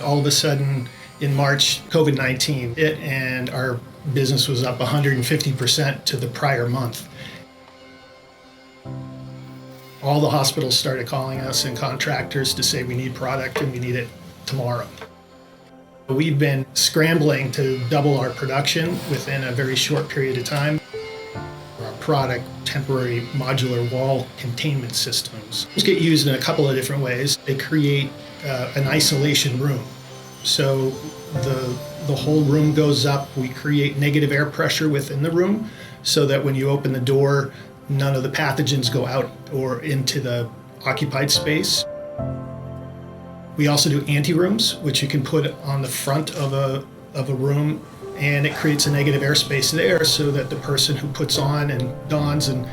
All of a sudden, in March, COVID-19 hit, and our business was up 150% to the prior month. All the hospitals started calling us and contractors to say we need product and we need it tomorrow. We've been scrambling to double our production within a very short period of time. Our product, temporary modular wall containment systems, get used in a couple of different ways. They create an isolation room. So the whole room goes up. We create negative air pressure within the room so that when you open the door, none of the pathogens go out or into the occupied space. We also do anti-rooms, which you can put on the front of a room, and it creates a negative airspace there so that the person who puts on and dons and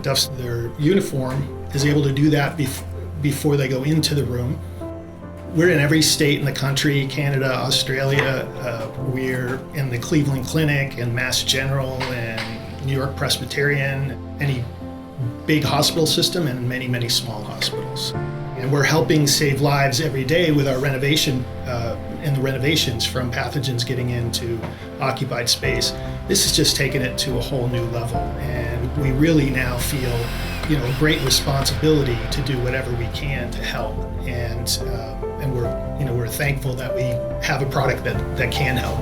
dusts their uniform is able to do that before they go into the room. We're in every state in the country, Canada, Australia. We're in the Cleveland Clinic and Mass General and New York Presbyterian, any big hospital system and many, many small hospitals. And we're helping save lives every day with our renovation and the renovations from pathogens getting into occupied space. This has just taken it to a whole new level, and we really now feel a great responsibility to do whatever we can to help. And we're thankful that we have a product that can help.